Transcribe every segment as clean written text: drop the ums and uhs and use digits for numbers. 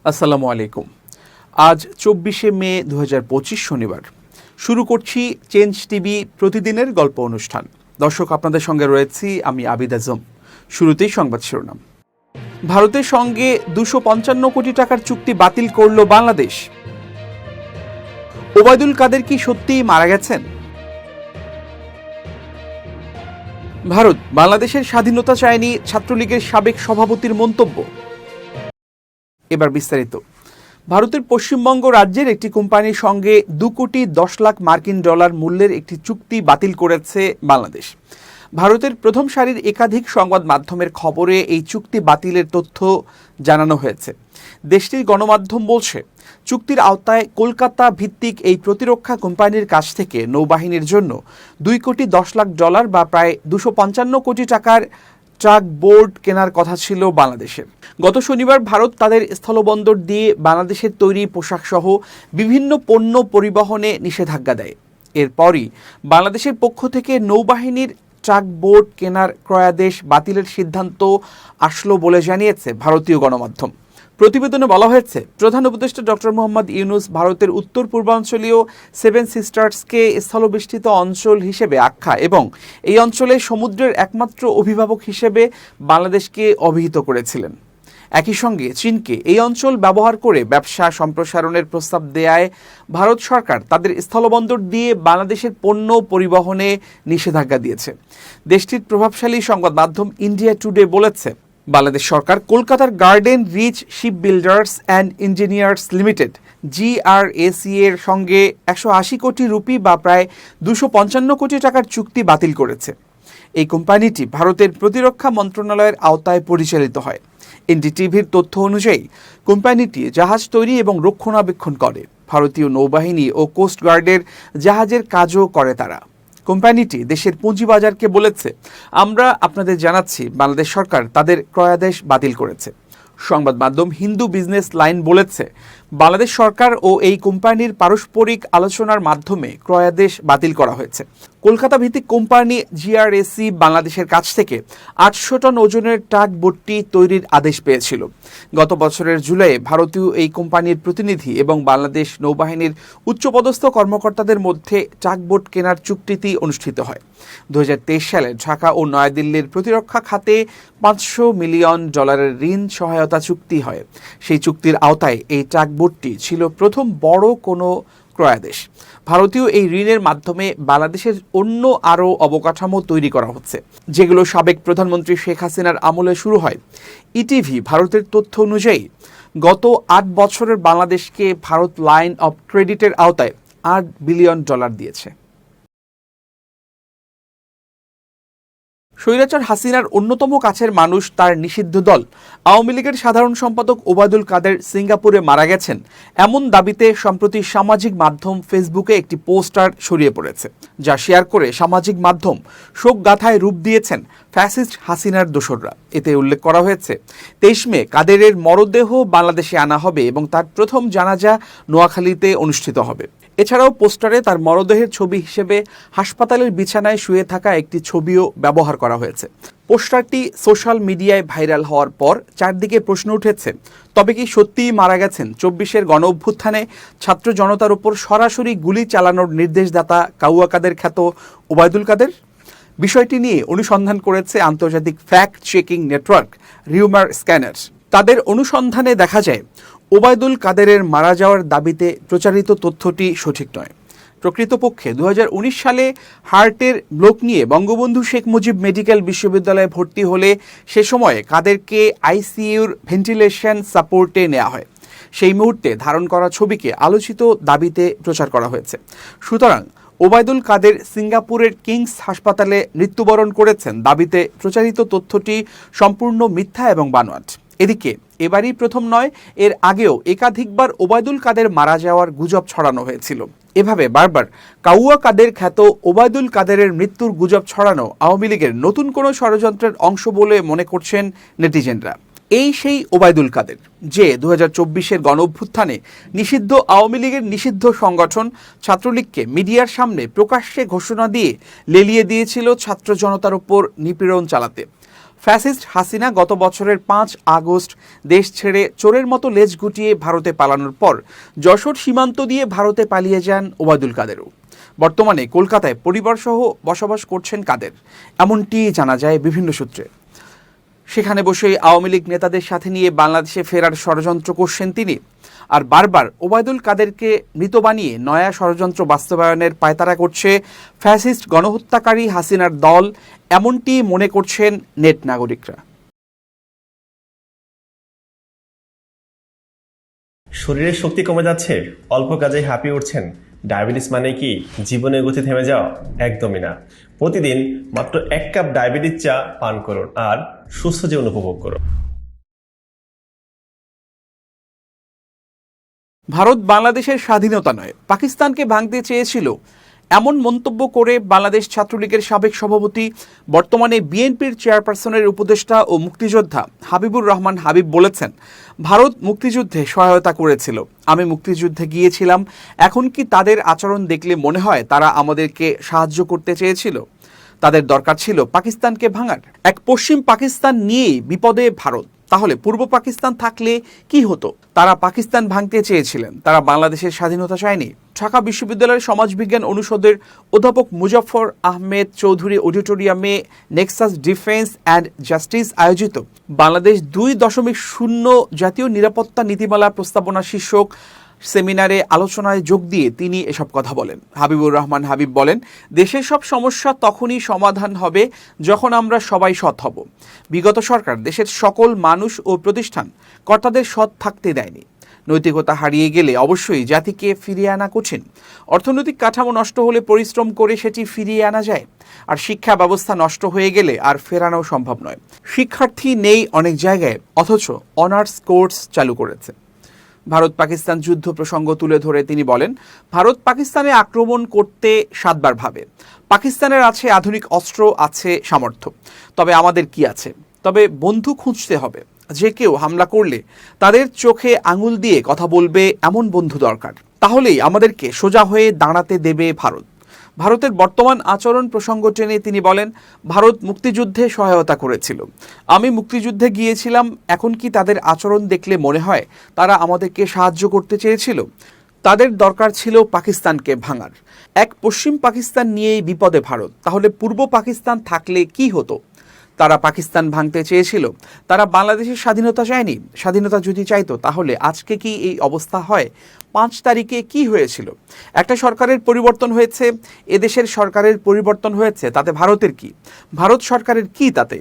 আসসালামু আলাইকুম। আজ ২৪শে মে ২০২৫ শনিবার। শুরু করছি চেঞ্জ টিভি প্রতিদিনের গল্প অনুষ্ঠান। দর্শক, আপনাদের সঙ্গে রয়েছি আমি আবিদ আজম। শুরুতেই সংবাদ শিরোনাম। ভারতের সঙ্গে ২৫৫ কোটি টাকার চুক্তি বাতিল করল বাংলাদেশ। ওবায়দুল কাদের কি সত্যিই মারা গেছেন? ভারত বাংলাদেশের স্বাধীনতা চায়নি, ছাত্রলীগের সাবেক সভাপতির মন্তব্য। এবার বিস্তারিত। ভারতের পশ্চিমবঙ্গ রাজ্যের একটি কোম্পানির সঙ্গে ২,১০,০০,০০০ মার্কিন ডলার মূল্যের একটি চুক্তি বাতিল করেছে বাংলাদেশ। ভারতের প্রথম সারির একাধিক সংবাদ মাধ্যমের খবরে এই চুক্তি বাতিলের তথ্য জানানো হয়েছে। দেশটির গণমাধ্যম বলছে, চুক্তির আওতায় কলকাতা ভিত্তিক এই প্রতিরক্ষা কোম্পানির কাছ থেকে নৌবাহিনীর জন্য $2,১০,০০,০০০ বা প্রায় ২৫৫ কোটি টাকার ট্রাক বোর্ড কেনার কথা ছিল বাংলাদেশের। গত শনিবার ভারত তাদের স্থলবন্দর দিয়ে বাংলাদেশের তৈরি পোশাকসহ বিভিন্ন পণ্য পরিবহনে নিষেধাজ্ঞা দেয়। এরপরই বাংলাদেশের পক্ষ থেকে নৌবাহিনীর ট্রাক বোর্ড কেনার ক্রয়াদেশ বাতিলের সিদ্ধান্ত আসলো বলে জানিয়েছে ভারতীয় গণমাধ্যম। প্রতিবেদনে বলা হয়েছে, প্রধান উপদেষ্টা ডক্টর মোহাম্মদ ইউনূস ভারতের উত্তর পূর্বাঞ্চলীয় সেভেন সিস্টার্সকে স্থলবেষ্টিত অঞ্চল হিসেবে আখ্যা এবং এই অঞ্চলে সমুদ্রের একমাত্র অভিভাবক হিসেবে বাংলাদেশকে অভিহিত করেছিলেন। একই সঙ্গে চীনকে এই অঞ্চল ব্যবহার করে ব্যবসা সম্প্রসারণের প্রস্তাব দেয়ায় ভারত সরকার তাদের স্থলবন্দর দিয়ে বাংলাদেশের পণ্য পরিবহনে নিষেধাজ্ঞা দিয়েছে। দেশটির প্রভাবশালী সংবাদ মাধ্যম ইন্ডিয়া টুডে বলেছে, বাংলাদেশ সরকার কলকাতার garden reach ship builders and engineers limited GRAC এর সঙ্গে ১৮০ কোটি রুপি বা প্রায় ২৫৫ কোটি টাকার চুক্তি বাতিল করেছে। এই কোম্পানিটি ভারতের প্রতিরক্ষা মন্ত্রণালয়ের আওতায় পরিচালিত হয়। এনডিটিভির তথ্য অনুযায়ী কোম্পানিটি জাহাজ তৈরি এবং রক্ষণাবেক্ষণ করে। ভারতীয় নৌবাহিনী ও কোস্টগার্ডের জাহাজের কাজও করে তারা। কোম্পানিটি দেশের পুঁজিবাজারকে বলেছে, আমরা আপনাদের জানাচ্ছি বাংলাদেশ সরকার তাদের ক্রয়াদেশ বাতিল করেছে। সংবাদ মাধ্যম হিন্দু বিজনেস লাইন বলেছে, বাংলাদেশ সরকার ও এই কোম্পানির পারস্পরিক আলোচনার মাধ্যমে ক্রয়াদেশ বাতিল করা হয়েছে। কলকাতা ভিত্তিক কোম্পানি GRAC বাংলাদেশের কাছ থেকে ৮০০ টন ওজনের ট্রাক বোটটি তৈরির আদেশ পেয়েছিল। গত বছরের জুলাইয়ে ভারতীয় এই কোম্পানির প্রতিনিধি এবং বাংলাদেশ নৌবাহিনীর উচ্চপদস্থ কর্মকর্তাদের মধ্যে ট্রাক বোট কেনার চুক্তিটি অনুষ্ঠিত হয়। ২০২৩ সালে ঢাকা ও নয়াদিল্লির প্রতিরক্ষা খাতে $৫০০ মিলিয়ন ঋণ সহায়তা চুক্তি হয়। সেই চুক্তির আওতায় এই ট্রাক বোটটি ছিল প্রথম বড় কোনো ক্রয়াদেশ। ভারতীয় এই ঋণের মাধ্যমে বাংলাদেশের অন্য আরও অবকাঠামো তৈরি করা হচ্ছে, যেগুলো সাবেক প্রধানমন্ত্রী শেখ হাসিনার আমলে শুরু হয়। ইটিভি ভারতের তথ্য অনুযায়ী গত ৮ বছরের বাংলাদেশকে ভারত লাইন অফ ক্রেডিটের আওতায় $৮ বিলিয়ন দিয়েছে। স্বৈরাচার হাসিনার অন্যতম কাছের মানুষ তার নিষিদ্ধ দল আওয়ামী লীগের সাধারণ সম্পাদক ওবায়দুল কাদের সিঙ্গাপুরে মারা গেছেন, এমন দাবিতে সম্প্রতি সামাজিক মাধ্যম ফেসবুকে একটি পোস্টার ছড়িয়ে পড়েছে, যা শেয়ার করে সামাজিক মাধ্যম শোকগাথায় রূপ দিয়েছেন ফ্যাসিস্ট হাসিনার দোসররা। এতে উল্লেখ করা হয়েছে, ২৩ মে কাদেরের মরদেহ বাংলাদেশে আনা হবে এবং তার প্রথম জানাজা নোয়াখালীতে অনুষ্ঠিত হবে। এছাড়াও পোস্টারে তার মরদেহের ছবি হিসেবে হাসপাতালের বিছানায় শুয়ে থাকা একটি ছবিও ব্যবহার করা হয়েছে। পোস্টারটি সোশ্যাল মিডিয়ায় ভাইরাল হওয়ার পর চারদিকে প্রশ্ন উঠেছে, তবে কি সত্যিই মারা গেছেন ২৪-এর গণ অভ্যুত্থানে ছাত্র জনতার উপর সরাসরি গুলি চালানোর নির্দেশদাতা কাউয়া কাদের খ্যাত ওবায়দুল কাদের? বিষয়টি নিয়ে অনুসন্ধান করেছে আন্তর্জাতিক fact checking network rumour scanner. তাদের অনুসন্ধানে দেখা যায়, ওবায়দুল কাদেরের মারা যাওয়ার দাবিতে প্রচারিত তথ্যটি সঠিক নয়। প্রকৃতপক্ষে ২০১৯ সালে হার্টের ব্লক নিয়ে বঙ্গবন্ধু শেখ মুজিব মেডিকেল বিশ্ববিদ্যালয়ে ভর্তি হলে সে সময়ে কাদেরকে আইসিইউর ভেন্টিলেশন সাপোর্টে নেওয়া হয়। সেই মুহূর্তে ধারণ করা ছবিকে আলোচিত দাবিতে প্রচার করা হয়েছে। সুতরাং ওবায়দুল কাদের সিঙ্গাপুরের কিংস হাসপাতালে মৃত্যুবরণ করেছেন দাবিতে প্রচারিত তথ্যটি সম্পূর্ণ মিথ্যা এবং বানোয়াট। এদিকে এবারই প্রথম নয়, এর আগেও একাধিকবার ওবায়দুল কাদের মারা যাওয়ার গুজব ছড়ানো হয়েছিল। এভাবে বারবার কাউয়া কাদের খ্যাত ওবায়দুল কাদেরের মৃত্যুর গুজব ছড়ানো আওয়ামী লীগের নতুন কোনো ষড়যন্ত্রের অংশ বলে মনে করছেন নেটিজেনরা। এই সেই ওবায়দুল কাদের যে ২০২৪-এর গণ অভ্যুত্থানে নিষিদ্ধ আওয়ামী লীগের নিষিদ্ধ সংগঠন ছাত্রলীগকে মিডিয়ার সামনে প্রকাশ্যে ঘোষণা দিয়ে লেলিয়ে দিয়েছিল ছাত্র জনতার উপর নিপীড়ন চালাতে। ফ্যাসিস্ট হাসিনা গত বছরের 5 আগস্ট দেশ ছেড়ে চোরের মতো লেজ গুটিয়ে ভারতে পালানোর পর যশোর সীমান্ত দিয়ে ভারতে পালিয়ে যান ওবায়দুল কাদেরও। বর্তমানে কলকাতায় পরিবারসহ বসবাস করছেন কাদের, এমনটি জানা যায় বিভিন্ন সূত্রে। সেখানে বসেই আওয়ামী লীগ নেতাদের সাথে নিয়ে বাংলাদেশে ফেরার ষড়যন্ত্র করছেন তিনি। আর বারবার ওবায়দুল কাদেরকে মৃত বানিয়ে নয়া ষড়যন্ত্র বাস্তবায়নের পায়তারা করছে ফ্যাসিস্ট গণহত্যাকারী হাসিনার দল, এমনটি মনে করছেন নেট নাগরিকরা। শরীরের শক্তি কমে যাচ্ছে, অল্প কাজে হাঁপিয়ে উঠছেন। ডায়াবেটিস মানে কি জীবনের গতি থেমে যাওয়া? একদমই না। প্রতিদিন মাত্র 1 কাপ ডায়াবেটিস চা পান করুন আর সুস্থ জীবন উপভোগ করুন। ভারত বাংলাদেশের স্বাধীনতা নয়, পাকিস্তানকে ভাঙতে চেয়েছিল, এমন মন্তব্য করে বাংলাদেশ ছাত্রলীগের সাবেক সভাপতি, বর্তমানে বিএনপির চেয়ারপারসনের উপদেষ্টা ও মুক্তিযোদ্ধা হাবিবুর রহমান হাবিব বলেছেন, ভারত মুক্তিযুদ্ধে সহায়তা করেছিল, আমি মুক্তিযুদ্ধে গিয়েছিলাম, এখন কি তাদের আচরণ দেখলে মনে হয় তারা আমাদেরকে সাহায্য করতে চেয়েছিল? তাদের দরকার ছিল পাকিস্তানকে ভাঙার। এক পশ্চিম পাকিস্তান নিয়েই বিপদে ভারত, তাহলে পূর্ব পাকিস্তান থাকলে কি হতো? তারা পাকিস্তান ভাঙতে চেয়েছিলেন, তারা বাংলাদেশের স্বাধীনতা চায়নি। ঢাকা বিশ্ববিদ্যালয়ের সমাজবিজ্ঞান অনুষদের অধ্যাপক মুজফফর আহমেদ চৌধুরী অডিটোরিয়ামে নেক্সাস ডিফেন্স অ্যান্ড জাস্টিস আয়োজিত বাংলাদেশ 2.0 জাতীয় নিরাপত্তা নীতিমালা প্রস্তাবনা শীর্ষক সেমিনারে আলোচনায় যোগ দিয়ে তিনি এসব কথা বলেন। হাবিবুর রহমান হাবিব বলেন, দেশের সব সমস্যা তখনই সমাধান হবে যখন আমরা সবাই সৎ হব। বিগত সরকার দেশের সকল মানুষ ও প্রতিষ্ঠান কর্তাদের সৎ থাকতে দেয়নি। নৈতিকতা হারিয়ে গেলে অবশ্যই জাতিকে ফিরিয়ে আনা কঠিন। অর্থনৈতিক কাঠামো নষ্ট হলে পরিশ্রম করে সেটি ফিরিয়ে আনা যায়, আর শিক্ষা ব্যবস্থা নষ্ট হয়ে গেলে আর ফেরানো সম্ভব নয়। শিক্ষার্থী নেই অনেক জায়গায়, অথচ অনার্স কোর্স চালু করেছে। ভারত পাকিস্তান যুদ্ধ প্রসঙ্গ তুলে ধরে তিনি বলেন, ভারত পাকিস্তানে আক্রমণ করতে 7 বার ভাবে। পাকিস্তানের আছে আধুনিক অস্ত্র, আছে সামর্থ্য, তবে আমাদের কি আছে? তবে বন্ধু খুঁজতে হবে। যে কেউ হামলা করলে তাদের চোখে আঙুল দিয়ে কথা বলবে এমন বন্ধু দরকার, তাহলেই আমাদেরকে সোজা হয়ে দাঁড়াতে দেবে ভারত। ভারতের বর্তমান আচরণ প্রসঙ্গ টেনে তিনি বলেন, ভারত মুক্তিযুদ্ধে সহায়তা করেছিল, আমি মুক্তিযুদ্ধে গিয়েছিলাম, এখন কি তাদের আচরণ দেখলে মনে হয় তারা আমাদেরকে সাহায্য করতে চেয়েছিল? তাদের দরকার ছিল পাকিস্তানকে ভাঙার। এক পশ্চিম পাকিস্তান নিয়েই বিপদে ভারত, তাহলে পূর্ব পাকিস্তান থাকলে কি হতো? তারা পাকিস্তান ভাঙতে চেয়েছিল, তারা বাংলাদেশের স্বাধীনতা চায়নি। স্বাধীনতা যদি চাইতো তাহলে আজকে কি এই অবস্থা হয়? 5 তারিখে কি হয়েছিল? একটা সরকারের পরিবর্তন হয়েছে, এদেশের সরকারের পরিবর্তন হয়েছে, তাতে ভারতের কি? ভারত সরকারের কি তাতে?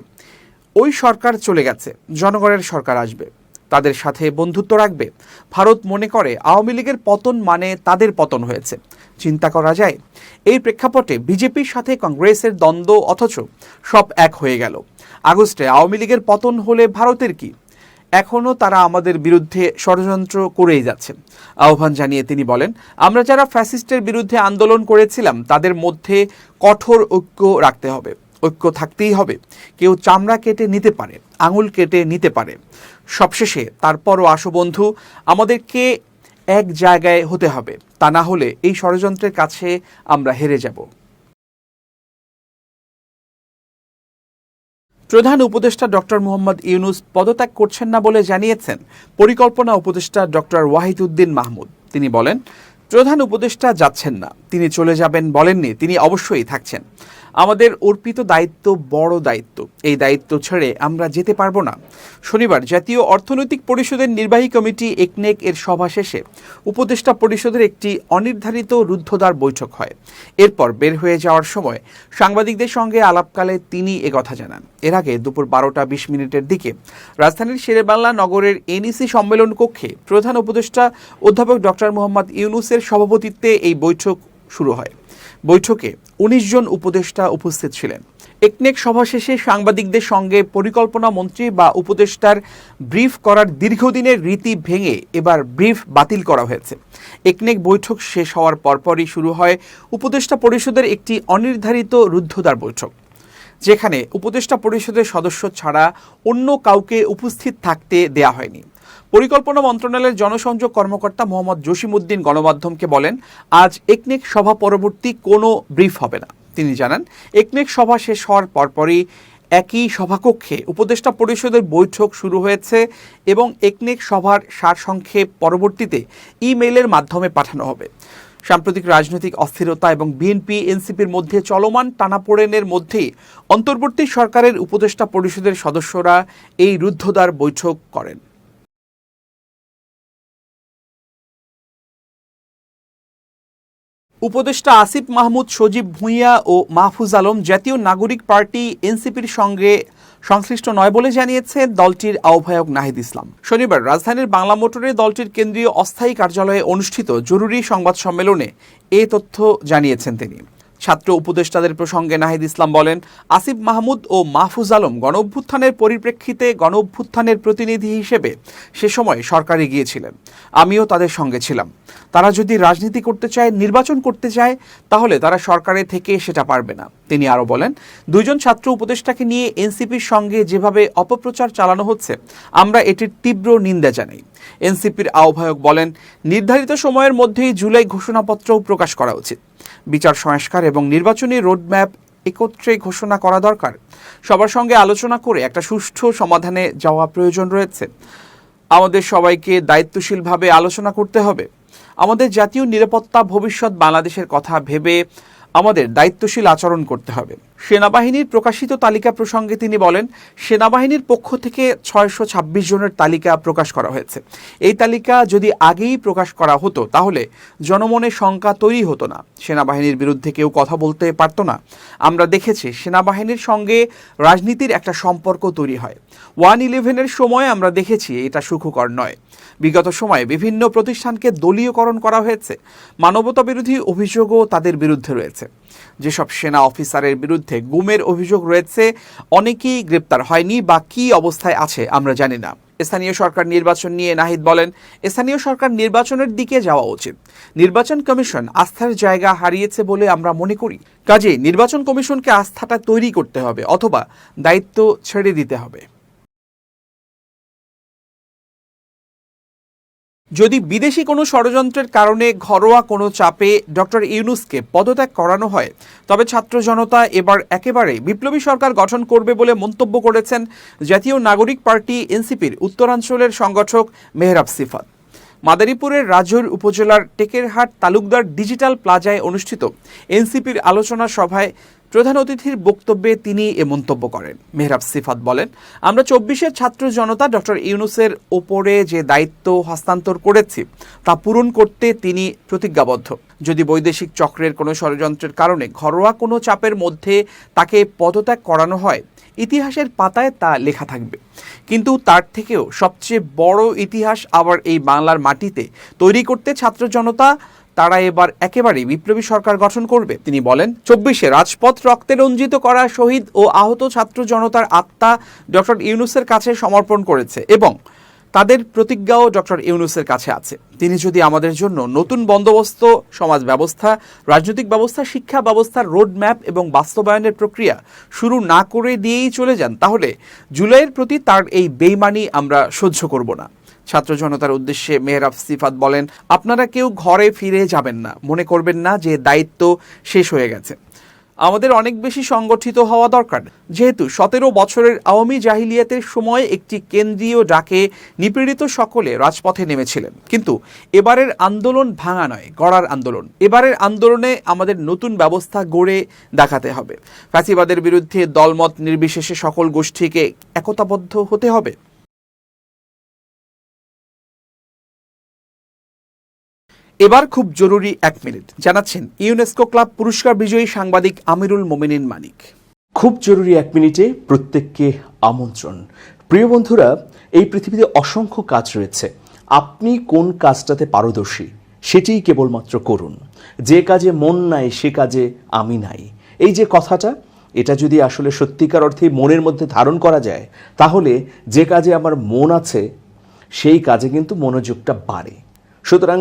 ওই সরকার চলে গেছে, জনগণের সরকার আসবে, তাদের সাথে বন্ধুত্ব রাখবে। ভারত মনে করে আওয়ামী লীগের পতন মানে তাদের পতন হয়েছে। চিন্তা করা যায়? এই প্রেক্ষাপটে বিজেপির সাথে কংগ্রেসের দ্বন্দ্ব, অথচ সব এক হয়ে গেল। আগস্টে আওয়ামী লীগের পতন হলে ভারতের কি? এখনও তারা আমাদের বিরুদ্ধে ষড়যন্ত্র করেই যাচ্ছে। আহ্বান জানিয়ে তিনি বলেন, আমরা যারা ফ্যাসিস্টের বিরুদ্ধে আন্দোলন করেছিলাম তাদের মধ্যে কঠোর ঐক্য রাখতে হবে, ঐক্য থাকতেই হবে। কেউ চামড়া কেটে নিতে পারে, আঙুল কেটে নিতে পারে, সবশেষে তারপরও আসো বন্ধু, আমাদেরকে এক জায়গায় হতে হবে, তা না হলে এই ষড়যন্ত্রের কাছে আমরা হেরে যাব। প্রধান উপদেষ্টা ডক্টর মোহাম্মদ ইউনূস পদত্যাগ করছেন না বলে জানিয়েছেন পরিকল্পনা উপদেষ্টা ডক্টর ওয়াহিদউদ্দিন মাহমুদ। তিনি বলেন, প্রধান উপদেষ্টা যাচ্ছেন না, তিনি চলে যাবেন বলেননি, তিনি অবশ্যই থাকছেন। আমাদের অর্পিত দায়িত্ব বড় দায়িত্ব, এই দায়িত্ব ছেড়ে আমরা যেতে পারবো না। শনিবার জাতীয় অর্থনৈতিক পরিষদের নির্বাহী কমিটি একনেক এর সভা শেষে উপদেষ্টা পরিষদের একটি অনির্ধারিত রুদ্ধদ্বার বৈঠক হয়। এরপর বের হয়ে যাওয়ার সময় সাংবাদিকদের সঙ্গে আলাপকালে তিনি একথা জানান। এর আগে দুপুর 12টা 20 দিকে রাজধানীর শেরেবাংলা নগরের এনইসি সম্মেলন কক্ষে প্রধান উপদেষ্টা অধ্যাপক ডক্টর মোহাম্মদ ইউনূসের সভাপতিত্বে এই বৈঠক শুরু হয়। বৈঠকে 19 জন উপদেষ্টা উপস্থিত ছিলেন। একনেক সভা শেষে সাংবাদিকদের সঙ্গে পরিকল্পনা মন্ত্রী বা উপদেষ্টার ব্রিফ করার দীর্ঘদিনের রীতি ভেঙে এবার ব্রিফ বাতিল করা হয়েছে। একনেক বৈঠক শেষ হওয়ার পরপরই শুরু হয় উপদেষ্টা পরিষদের একটি অনির্ধারিত রুদ্ধদ্বার বৈঠক, যেখানে উপদেষ্টা পরিষদের সদস্য ছাড়া অন্য কাউকে উপস্থিত থাকতে দেয়া হয়নি। পরিকল্পনা মন্ত্রণালয়ের জনসংযোগ কর্মকর্তা মোহাম্মদ জসিমউদ্দিন গণমাধ্যমকে বলেন, আজ একনেক সভা পরবর্তী কোনো ব্রিফ হবে না। তিনি জানান, একনেক সভা শেষ হওয়ার পরপরই একই সভাকক্ষে উপদেষ্টা পরিষদের বৈঠক শুরু হয়েছে এবং একনেক সভার সারসংক্ষেপ পরবর্তীতে ইমেইলের মাধ্যমে পাঠানো হবে। সাম্প্রতিক রাজনৈতিক অস্থিরতা এবং বিএনপি এনসিপির মধ্যে চলমান টানাপোড়েনের মধ্যেই অন্তর্বর্তী সরকারের উপদেষ্টা পরিষদের সদস্যরা এই রুদ্ধদ্বার বৈঠক করেন। উপদেষ্টা আসিফ মাহমুদ, সজীব ভুঁইয়া ও মাহফুজ আলম জাতীয় নাগরিক পার্টি এনসিপির সঙ্গে সংশ্লিষ্ট নয় বলে জানিয়েছে দলটির আহ্বায়ক নাহিদ ইসলাম। শনিবার রাজধানীর বাংলা মোটরে দলটির কেন্দ্রীয় অস্থায়ী কার্যালয়ে অনুষ্ঠিত জরুরি সংবাদ সম্মেলনে এ তথ্য জানিয়েছেন তিনি। ছাত্র উপদেষ্টাদের প্রসঙ্গে নাহিদ ইসলাম বলেন, আসিফ মাহমুদ ও মাহফুজ আলম গণঅভ্যুত্থানের পরিপ্রেক্ষিতে গণঅভ্যুত্থানের প্রতিনিধি হিসেবে সে সময় সরকারে গিয়েছিলেন। আমিও তাদের সঙ্গে ছিলাম। তারা যদি রাজনীতি করতে চায়, নির্বাচন করতে চায়, তাহলে তারা সরকারে থেকে সেটা পারবে না। তিনি আরও বলেন, দুইজন ছাত্র উপদেষ্টাকে নিয়ে এনসিপির সঙ্গে যেভাবে অপপ্রচার চালানো হচ্ছে, আমরা এটির তীব্র নিন্দা জানাই। এনসিপির আহ্বায়ক বলেন, নির্ধারিত সময়ের মধ্যেই জুলাই ঘোষণাপত্রও প্রকাশ করা উচিত। বিচার সংস্কার এবং নির্বাচনী রোডম্যাপ একত্রে ঘোষণা করা দরকার। সবার সঙ্গে আলোচনা করে একটা সুষ্ঠু সমাধানে যাওয়া প্রয়োজন রয়েছে। আমাদের সবাইকে দায়িত্বশীলভাবে আলোচনা করতে হবে। আমাদের জাতীয় নিরাপত্তা, ভবিষ্যৎ বাংলাদেশের কথা ভেবে আমাদের দায়িত্বশীল আচরণ করতে হবে। সেনাবাহিনীর প্রকাশিত তালিকা প্রসঙ্গে তিনি বলেন, সেনাবাহিনীর পক্ষ থেকে 626 জনের তালিকা প্রকাশ করা হয়েছে। এই তালিকা যদি আগেই প্রকাশ করা হতো তাহলে জনমনে শঙ্কা তৈরি হতো না, সেনাবাহিনীর বিরুদ্ধে কেউ কথা বলতে পারত না। আমরা দেখেছি সেনাবাহিনীর সঙ্গে রাজনীতির একটা সম্পর্ক তৈরি হয়। 1/11-এর সময় আমরা দেখেছি এটা সুখকর নয়। বিগত সময়ে বিভিন্ন প্রতিষ্ঠানকে দলীয়করণ করা হয়েছে। মানবতা বিরোধী অভিযোগও তাদের বিরুদ্ধে রয়েছে। যেসব সেনা অফিসারের বিরুদ্ধে গুমের অভিযোগ রয়েছে, অনেকেই গ্রেপ্তার হয়নি বা কী অবস্থায় আছে আমরা জানি না। স্থানীয় সরকার নির্বাচন নিয়ে নাহিদ বলেন, স্থানীয় সরকার নির্বাচনের দিকে যাওয়া উচিত। নির্বাচন কমিশন আস্থার জায়গা হারিয়েছে বলে আমরা মনে করি। কাজেই নির্বাচন কমিশনকে আস্থাটা তৈরি করতে হবে অথবা দায়িত্ব ছেড়ে দিতে হবে। যদি বিদেশি কোনো ষড়যন্ত্রের কারণে ঘরোয়া কোনো চাপে ডক্টর ইউনূসকে পদত্যাগ করানো হয়, তবে ছাত্র জনতা এবার একেবারে বিপ্লবী সরকার গঠন করবে বলে মন্তব্য করেছেন জাতীয় নাগরিক পার্টি এনসিপির উত্তরাঞ্চলের সংগঠক মেহরাব সিফাত। মাদারীপুরের রাজৌর উপজেলার টেকেরহাট তালুকদার ডিজিটাল প্লাজায় অনুষ্ঠিত এনসিপির আলোচনা সভায় প্রধান অতিথির বক্তব্যে তিনি এ মন্তব্য করেন। মেহরাব সিফাত বলেন, আমরা 24-এর ছাত্র জনতা ডক্টর ইউনূসের ওপরে যে দায়িত্ব হস্তান্তর করেছি তা পূরণ করতে তিনি প্রতিজ্ঞাবদ্ধ। যদি বৈদেশিক চক্রের কোনো ষড়যন্ত্রের কারণে ঘরোয়া কোনো চাপের মধ্যে তাকে পদত্যাগ করানো হয়, ইতিহাসের পাতায় তা লেখা থাকবে। কিন্তু তার থেকেও সবচেয়ে বড় ইতিহাস আবার এই বাংলার মাটিতে তৈরি করতে ছাত্র জনতা তারা এবার একেবারেই বিপ্লবী সরকার গঠন করবে। তিনি বলেন, 24-এ রাজপথ রক্তে রঞ্জিত করা শহীদ ও আহত ছাত্র জনতার আত্মা ডক্টর ইউনূসের কাছে সমর্পণ করেছে এবং তাদের প্রতিজ্ঞাও ডক্টর ইউনূসের কাছে আছে। তিনি যদি আমাদের জন্য নতুন বন্দোবস্ত, সমাজ ব্যবস্থা, রাজনৈতিক ব্যবস্থা, শিক্ষা ব্যবস্থার রোডম্যাপ এবং বাস্তবায়নের প্রক্রিয়া শুরু না করে দিয়েই চলে যান, তাহলে জুলাইয়ের প্রতি তার এই বেইমানি আমরা সহ্য করব না। ছাত্র জনতার উদ্দেশ্যে মেহরাব সিফাত বলেন, আপনারা কেউ ঘরে ফিরে যাবেন না, মনে করবেন না যে দায়িত্ব শেষ হয়ে গেছে। আমাদের অনেক বেশি সংগঠিত হওয়া দরকার। যেহেতু 17 বছরের আওয়ামী জাহিলিয়াতের সময় একটি কেন্দ্রীয় ডাকে নিপীড়িত সকলে রাজপথে নেমেছিলেন, কিন্তু এবারের আন্দোলন ভাঙা নয়, গড়ার আন্দোলন। এবারের আন্দোলনে আমাদের নতুন ব্যবস্থা গড়ে দেখাতে হবে। ফ্যাসিবাদের বিরুদ্ধে দলমত নির্বিশেষে সকল গোষ্ঠীকে একতাবদ্ধ হতে হবে। এবার খুব জরুরি 1 মিনিট জানাচ্ছেন ইউনেস্কো ক্লাব পুরস্কার বিজয়ী সাংবাদিক আমিরুল মোমিনিন মানিক। খুব জরুরি 1 মিনিটে প্রত্যেককে আমন্ত্রণ। প্রিয় বন্ধুরা, এই পৃথিবীতে অসংখ্য কাজ রয়েছে। আপনি কোন কাজটাতে পারদর্শী সেটিই কেবলমাত্র করুন। যে কাজে মন নাই সে কাজে আমি নাই, এই যে কথাটা, এটা যদি আসলে সত্যিকার অর্থে মনের মধ্যে ধারণ করা যায়, তাহলে যে কাজে আমার মন আছে সেই কাজে কিন্তু মনোযোগটা বাড়ে। সুতরাং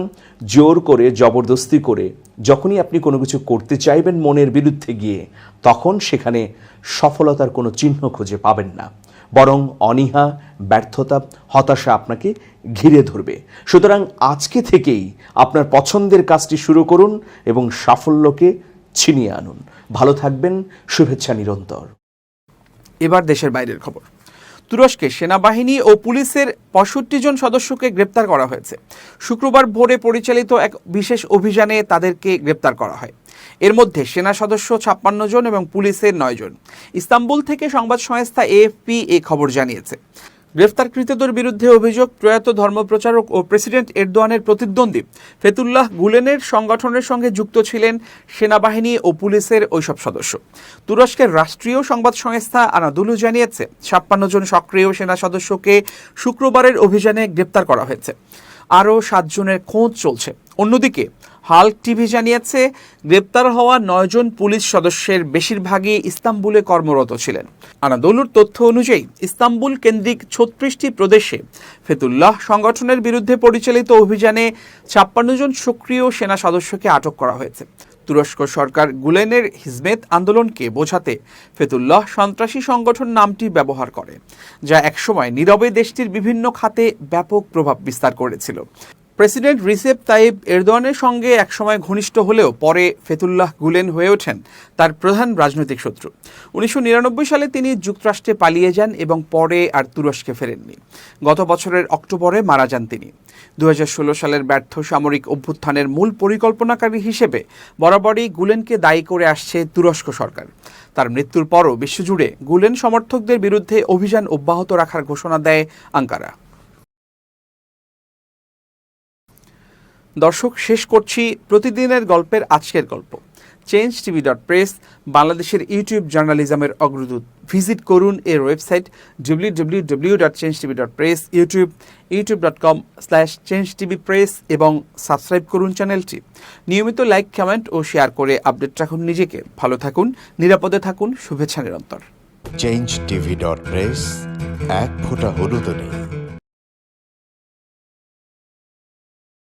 জোর করে, জবরদস্তি করে যখনই আপনি কোনো কিছু করতে চাইবেন মনের বিরুদ্ধে গিয়ে, তখন সেখানে সফলতার কোনো চিহ্ন খুঁজে পাবেন না, বরং অনীহা, ব্যর্থতা, হতাশা আপনাকে ঘিরে ধরবে। সুতরাং আজকে থেকেই আপনার পছন্দের কাজটি শুরু করুন এবং সাফল্যকে ছিনিয়ে আনুন। ভালো থাকবেন, শুভেচ্ছা নিরন্তর। এবার দেশের বাইরের খবর। তুরস্কে সেনাবাহিনী ও পুলিশের ৬৫ জন সদস্যকে গ্রেপ্তার করা হয়েছে। শুক্রবার ভোরে পরিচালিত এক বিশেষ অভিযানে তাদেরকে গ্রেপ্তার করা হয়। এর মধ্যে সেনা সদস্য ৫৬ জন এবং পুলিশের ৯ জন। ইস্তাম্বুল থেকে সংবাদ সংস্থা এএফপি এই খবর জানিয়েছে। গ্রেফতারকৃতদের বিরুদ্ধে অভিযোগ, প্রয়াত ধর্মপ্রচারক ও প্রেসিডেন্ট এরদোয়ানের প্রতিদ্বন্দ্বী ফেতুল্লাহ গুলেনের সংগঠনের সঙ্গে যুক্ত ছিলেন সেনাবাহিনী ও পুলিশের ওইসব সদস্য। তুরস্কের রাষ্ট্রীয় সংবাদ সংস্থা আনাদুলু জানিয়েছে ৫৬ জন সক্রিয় সেনা সদস্যকে শুক্রবারের অভিযানে গ্রেপ্তার করা হয়েছে। আরও ৭ জনের খোঁজ চলছে। অন্যদিকে হাল্ক টিভি জানিয়েছে গ্রেপ্তার হওয়া ৯ জন পুলিশ সদস্যের বেশিরভাগই ইস্তাম্বুলে কর্মরত ছিলেন। আনাদোলুর তথ্য অনুযায়ী ইস্তাম্বুল কেন্দ্রিক ৩৬টি প্রদেশে ফেতুল্লাহ সংগঠনের বিরুদ্ধে পরিচালিত অভিযানে ৫৬ জন সক্রিয় সেনা সদস্যকে আটক করা হয়েছে। তুরস্ক সরকার গুলেনের হিজমেত আন্দোলনকে বোঝাতে ফেতুল্লাহ সন্ত্রাসী সংগঠন নামটি ব্যবহার করে, যা একসময় নীরবে দেশটির বিভিন্ন খাতে ব্যাপক প্রভাব বিস্তার করেছিল। প্রেসিডেন্ট রিসেপ তাইব এরদোয়ানের সঙ্গে একসময় ঘনিষ্ঠ হলেও পরে ফেতুল্লাহ গুলেন হয়ে ওঠেন তার প্রধান রাজনৈতিক শত্রু। ১৯৯৯ সালে তিনি যুক্তরাষ্ট্রে পালিয়ে যান এবং পরে আর তুরস্কে ফেরেননি। গত বছরের অক্টোবরে মারা যান তিনি। ২০১৬ সালের ব্যর্থ সামরিক অভ্যুত্থানের মূল পরিকল্পনাকারী হিসেবে বরাবরই গুলেনকে দায়ী করে আসছে তুরস্ক সরকার। তার মৃত্যুর পরও বিশ্বজুড়ে গুলেন সমর্থকদের বিরুদ্ধে অভিযান অব্যাহত রাখার ঘোষণা দেয় আঙ্কারা। দর্শক, শেষ করছি প্রতিদিনের গল্পের আজকের গল্প। changetv.press বাংলাদেশের ইউটিউব জার্নালিজমের অগ্রদূত। ভিজিট করুন এর ওয়েবসাইট www.changetv.press, youtube.com/changetvpress এবং সাবস্ক্রাইব করুন চ্যানেলটি। নিয়মিত লাইক, কমেন্ট ও শেয়ার করে আপডেট রাখুন নিজেকে। ভালো থাকুন, নিরাপদে থাকুন, শুভেচ্ছা নিরন্তর। changetv.press, এক ফোঁটা হলুদও নেই।